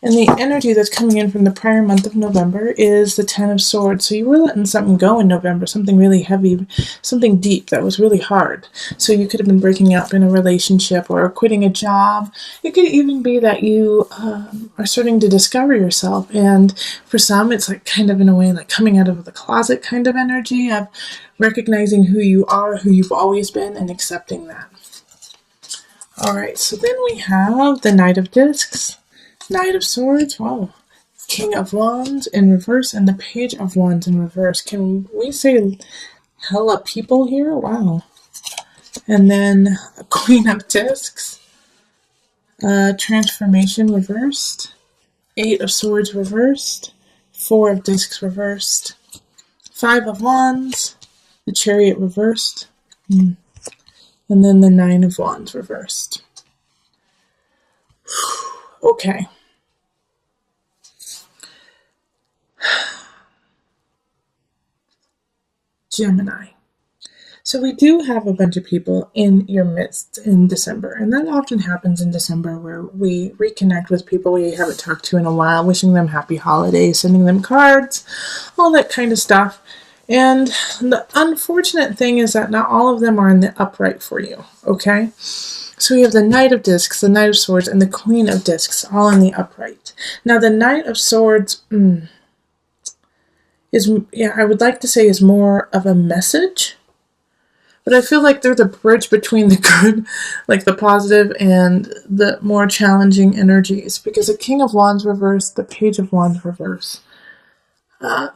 And the energy that's coming in from the prior month of November is the Ten of Swords. So you were letting something go in November, something really heavy, something deep that was really hard. So you could have been breaking up in a relationship or quitting a job. It could even be that you are starting to discover yourself. And for some, it's like kind of in a way like coming out of the closet kind of energy of recognizing who you are, who you've always been, and accepting that. All right, so then we have the Knight of Discs. Knight of Swords, wow. King of Wands in reverse and the Page of Wands in reverse. Can we say hella people here? Wow. And then Queen of Discs, Transformation reversed, Eight of Swords reversed, Four of Discs reversed, Five of Wands, the Chariot reversed, and then the Nine of Wands reversed. Okay. Gemini. So we do have a bunch of people in your midst in December, and that often happens in December where we reconnect with people we haven't talked to in a while, wishing them happy holidays, sending them cards, all that kind of stuff. And the unfortunate thing is that not all of them are in the upright for you, okay? So we have the Knight of Discs, the Knight of Swords, and the Queen of Discs all in the upright. Now the Knight of Swords I would like to say is more of a message, but I feel like they're the bridge between the good, like the positive, and the more challenging energies, because the King of Wands reverse, the Page of Wands reverse, are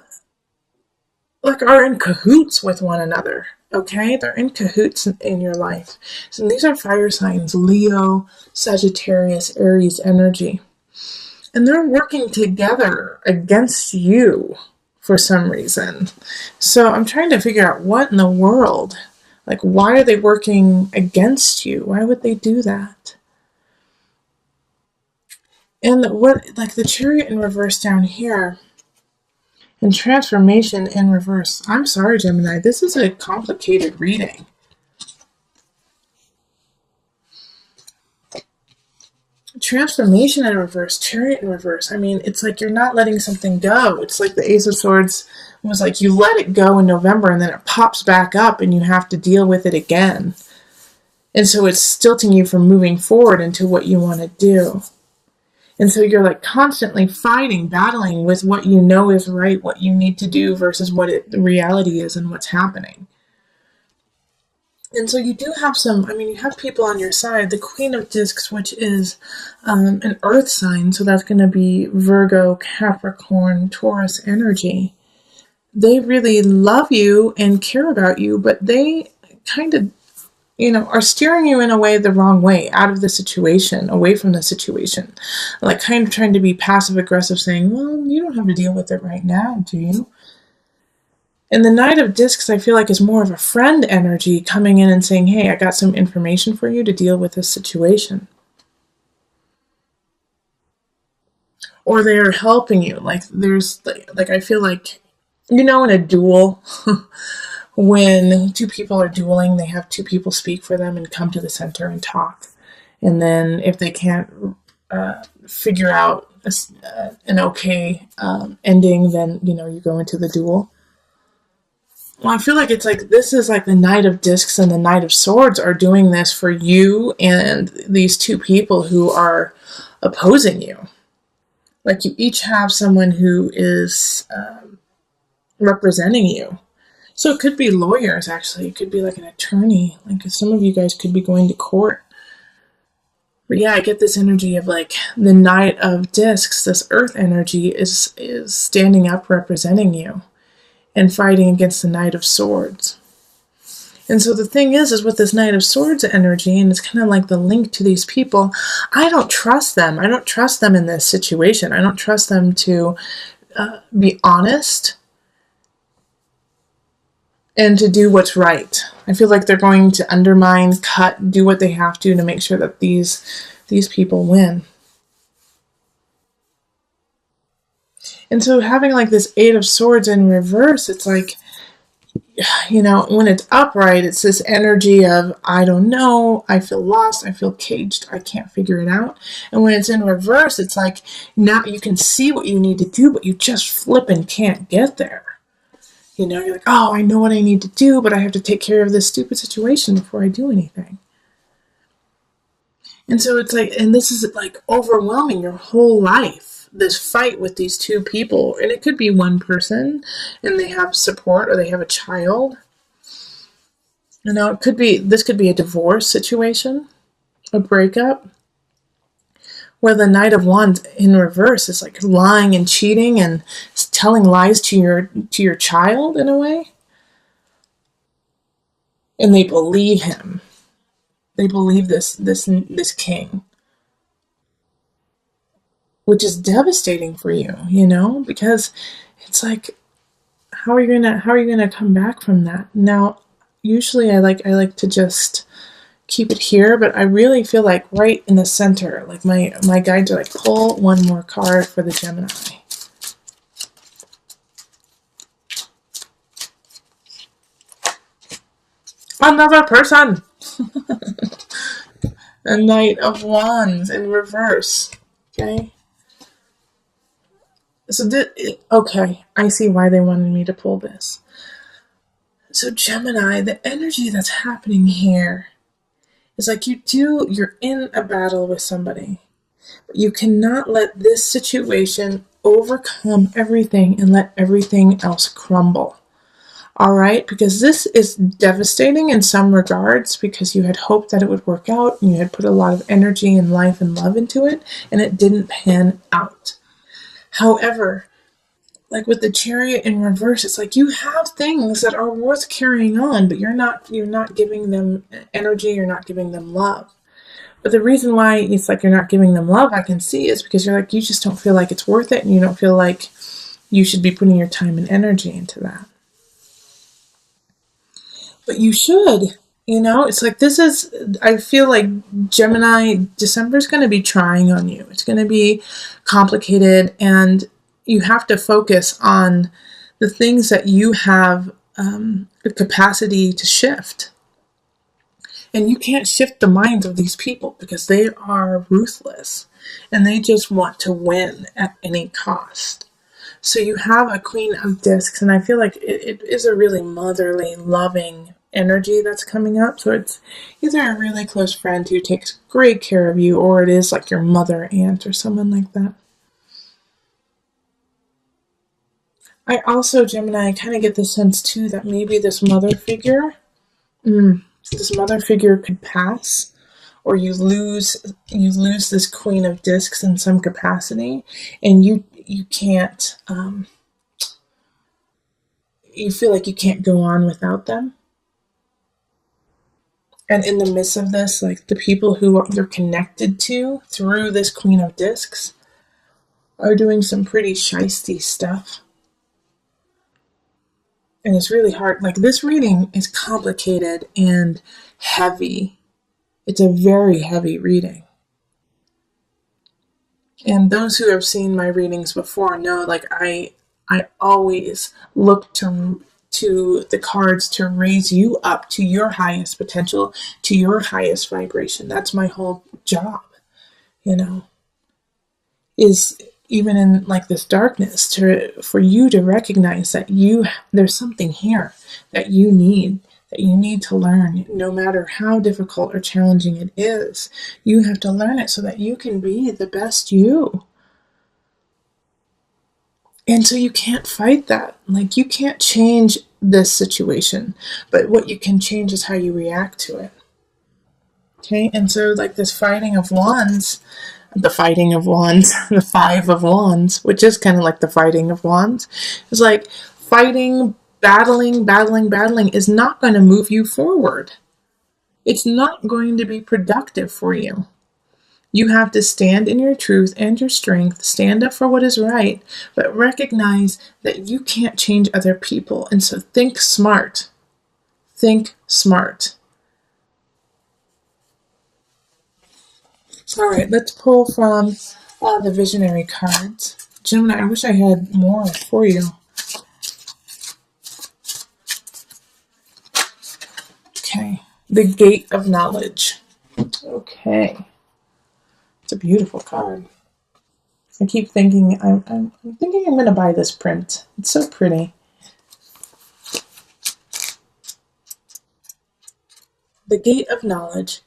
in cahoots with one another, okay? They're in cahoots in your life. So these are fire signs, Leo, Sagittarius, Aries energy. And they're working together against you for some reason. So I'm trying to figure out what in the world, like why are they working against you? Why would they do that? And what, like the Chariot in reverse down here, and Transformation in reverse. I'm sorry, Gemini, this is a complicated reading. Transformation in reverse, Chariot in reverse. I mean, it's like you're not letting something go. It's like the Ace of Swords was like you let it go in November and then it pops back up and you have to deal with it again. And so it's stilting you from moving forward into what you want to do. And so you're like constantly fighting, battling with what you know is right, what you need to do versus what the reality is and what's happening. And so you do have you have people on your side. The Queen of Discs, which is an earth sign, so that's going to be Virgo, Capricorn, Taurus energy. They really love you and care about you, but they kind of, are steering you in a way the wrong way, out of the situation, away from the situation. Like kind of trying to be passive aggressive, saying, well, you don't have to deal with it right now, do you? And the Knight of Discs, I feel like, is more of a friend energy coming in and saying, hey, I got some information for you to deal with this situation. Or they're helping you. Like, I feel like, in a duel, when two people are dueling, they have two people speak for them and come to the center and talk. And then if they can't figure out an okay ending, then, you go into the duel. Well, I feel like it's like this is like the Knight of Discs and the Knight of Swords are doing this for you and these two people who are opposing you. Like you each have someone who is representing you. So it could be lawyers, actually. It could be like an attorney. Like some of you guys could be going to court. But yeah, I get this energy of like the Knight of Discs, this earth energy is standing up representing you and fighting against the Knight of Swords. And so the thing is with this Knight of Swords energy, and it's kind of like the link to these people, I don't trust them. I don't trust them in this situation. I don't trust them to be honest and to do what's right. I feel like they're going to undermine, cut, do what they have to make sure that these people win. And so having like this Eight of Swords in reverse, it's like when it's upright, it's this energy of, I don't know, I feel lost, I feel caged, I can't figure it out. And when it's in reverse, it's like, now you can see what you need to do, but you just flipping can't get there. You're like, oh, I know what I need to do, but I have to take care of this stupid situation before I do anything. And so it's like, and this is like overwhelming your whole life, this fight with these two people. And it could be one person and they have support or they have a child. This could be a divorce situation, a breakup, where the Knight of Wands in reverse is like lying and cheating and telling lies to your child in a way. And they believe him. They believe this king, which is devastating for you, because it's like, how are you gonna come back from that? Now, usually I like to just keep it here, but I really feel like right in the center, like my guides are like, pull one more card for the Gemini. Another person. A Knight of Wands in reverse. Okay. So okay, I see why they wanted me to pull this. So Gemini, the energy that's happening here is like you're in a battle with somebody. But you cannot let this situation overcome everything and let everything else crumble. All right, because this is devastating in some regards because you had hoped that it would work out and you had put a lot of energy and life and love into it and it didn't pan out. However, like with the Chariot in reverse, it's like you have things that are worth carrying on, but you're not giving them energy, you're not giving them love. But the reason why it's like you're not giving them love, I can see, is because you're like, you just don't feel like it's worth it and you don't feel like you should be putting your time and energy into that. But you should, it's like I feel like Gemini, December's going to be trying on you. It's going to be complicated and you have to focus on the things that you have the capacity to shift. And you can't shift the minds of these people because they are ruthless and they just want to win at any cost. So you have a Queen of Discs, and I feel like it is a really motherly, loving energy that's coming up. So it's either a really close friend who takes great care of you, or it is like your mother, aunt, or someone like that. I also, Gemini, kind of get the sense too that maybe this mother figure could pass, or you lose this Queen of Discs in some capacity, and you can't. You feel like you can't go on without them. And in the midst of this, like the people who they're connected to through this Queen of Discs are doing some pretty shisty stuff. And it's really hard. Like this reading is complicated and heavy. It's a very heavy reading. And those who have seen my readings before know, like I always look to the cards to raise you up to your highest potential, to your highest vibration. That's my whole job, is even in like this darkness for you to recognize that there's something here that you need to learn. No matter how difficult or challenging it is, you have to learn it so that you can be the best you. And so you can't fight that. Like you can't change this situation, but what you can change is how you react to it. Okay, and so like this fighting of wands, the fighting of wands, the Five of Wands, which is kind of like the fighting of wands, is like fighting, battling is not going to move you forward. It's not going to be productive for you. You have to stand in your truth and your strength, stand up for what is right, but recognize that you can't change other people. And so think smart. Think smart. All right, let's pull from the visionary cards. Gemini, I wish I had more for you. The Gate of Knowledge. Okay. It's a beautiful card. I keep thinking, I'm thinking I'm going to buy this print. It's so pretty. The Gate of Knowledge.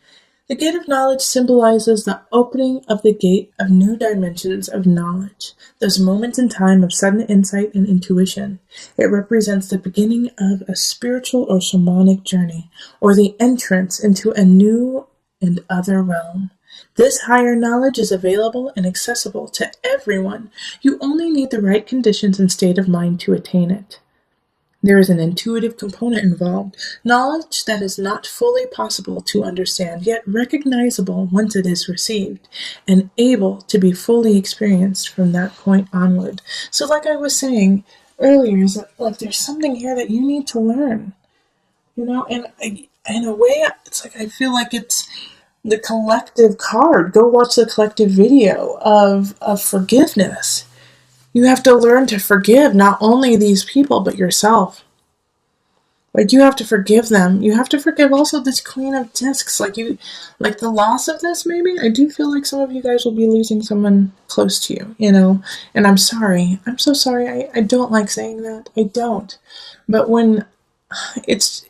The Gate of Knowledge symbolizes the opening of the gate of new dimensions of knowledge, those moments in time of sudden insight and intuition. It represents the beginning of a spiritual or shamanic journey, or the entrance into a new and other realm. This higher knowledge is available and accessible to everyone. You only need the right conditions and state of mind to attain it. There is an intuitive component involved, knowledge that is not fully possible to understand, yet recognizable once it is received, and able to be fully experienced from that point onward. So like I was saying earlier, is that, like, there's something here that you need to learn, and in a way, it's like I feel like it's the collective card. Go watch the collective video of forgiveness. You have to learn to forgive not only these people, but yourself. Like, you have to forgive them. You have to forgive also this Queen of Discs. Like the loss of this, maybe. I do feel like some of you guys will be losing someone close to you, And I'm sorry. I'm so sorry. I don't like saying that. I don't. But when it's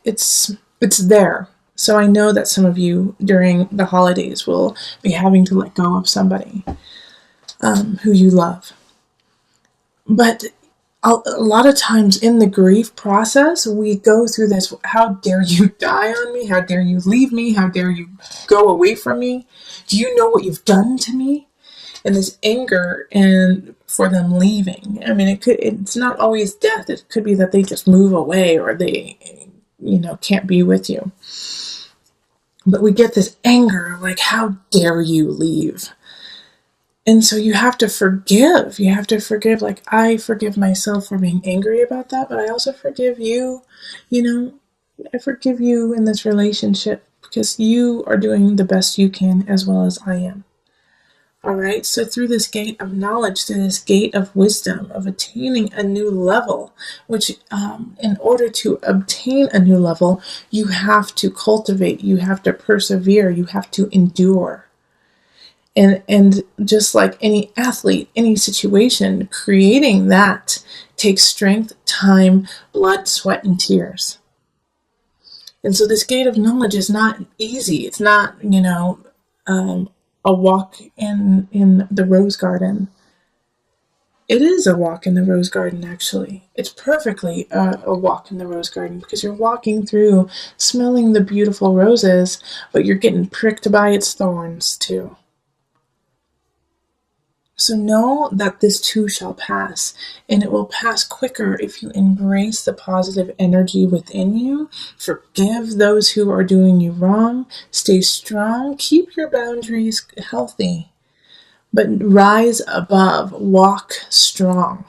there. So I know that some of you during the holidays will be having to let go of somebody who you love. But a lot of times in the grief process, we go through this, how dare you die on me? How dare you leave me? How dare you go away from me? Do you know what you've done to me? And this anger and for them leaving. I mean, it's not always death. It could be that they just move away or they, can't be with you. But we get this anger, like, how dare you leave? And so you have to forgive. You have to forgive. Like, I forgive myself for being angry about that, but I also forgive you. I forgive you in this relationship because you are doing the best you can as well as I am. All right. So through this gate of knowledge, through this gate of wisdom, of attaining a new level, which in order to obtain a new level, you have to cultivate, you have to persevere, you have to endure. And just like any athlete, any situation, creating that takes strength, time, blood, sweat, and tears. And so this gate of knowledge is not easy. It's not, a walk in the rose garden. It is a walk in the rose garden, actually. It's perfectly a walk in the rose garden because you're walking through, smelling the beautiful roses, but you're getting pricked by its thorns, too. So know that this too shall pass, and it will pass quicker if you embrace the positive energy within you, forgive those who are doing you wrong, stay strong, keep your boundaries healthy, but rise above, walk strong.